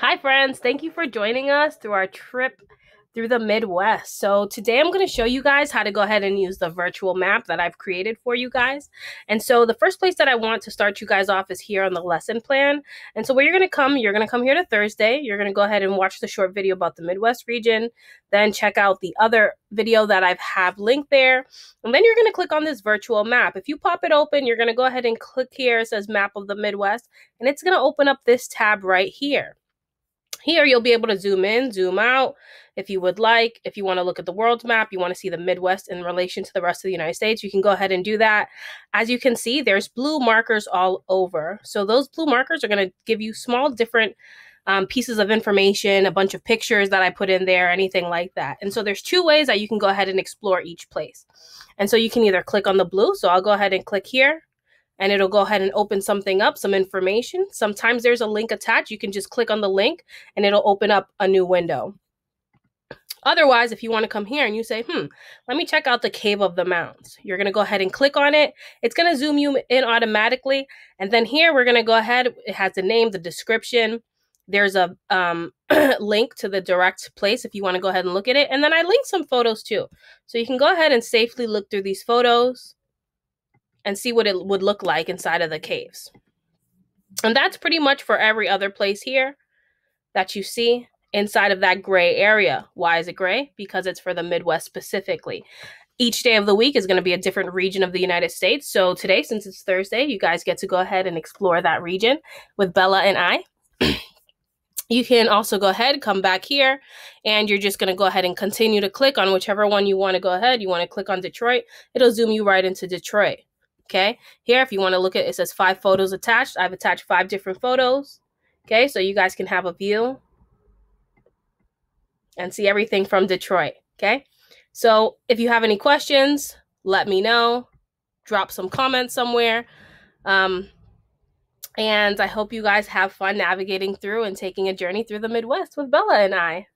Hi, friends. Thank you for joining us through our trip through the Midwest. So today I'm going to show you guys how to go ahead and use the virtual map that I've created for you guys. And so the first place that I want to start you guys off is here on the lesson plan. And so where you're going to come here to Thursday. You're going to go ahead and watch the short video about the Midwest region. Then check out the other video that I have linked there. And then you're going to click on this virtual map. If you pop it open, you're going to go ahead and click here. It says Map of the Midwest. And it's going to open up this tab right here. Here, you'll be able to zoom in, zoom out if you would like. If you want to look at the world's map, you want to see the Midwest in relation to the rest of the United States, you can go ahead and do that. As you can see, there's blue markers all over. So those blue markers are going to give you small different pieces of information, a bunch of pictures that I put in there, anything like that. And so there's two ways that you can go ahead and explore each place. And so you can either click on the blue. So I'll go ahead and click here. And it'll go ahead and open something up, some information. Sometimes there's a link attached. You can just click on the link and it'll open up a new window. Otherwise, if you want to come here and you say, let me check out the Cave of the Mounds. You're going to go ahead and click on it. It's going to zoom you in automatically. And then here, we're going to go ahead. It has the name, the description. There's a link to the direct place if you want to go ahead and look at it. And then I linked some photos too. So you can go ahead and safely look through these photos and see what it would look like inside of the caves. And that's pretty much for every other place here that you see inside of that gray area. Why is it gray? Because it's for the Midwest specifically. Each day of the week is going to be a different region of the United States. So today, since it's Thursday, you guys get to go ahead and explore that region with Bella and I. You can also go ahead, come back here, and you're just going to go ahead and continue to click on whichever one you want to go ahead. You want to click on Detroit. It'll zoom you right into Detroit. Okay, here, if you want to look at it, says 5 photos attached. I've attached 5 different photos. Okay, so you guys can have a view and see everything from Detroit. Okay, so if you have any questions, let me know. Drop some comments somewhere. And I hope you guys have fun navigating through and taking a journey through the Midwest with Bella and I.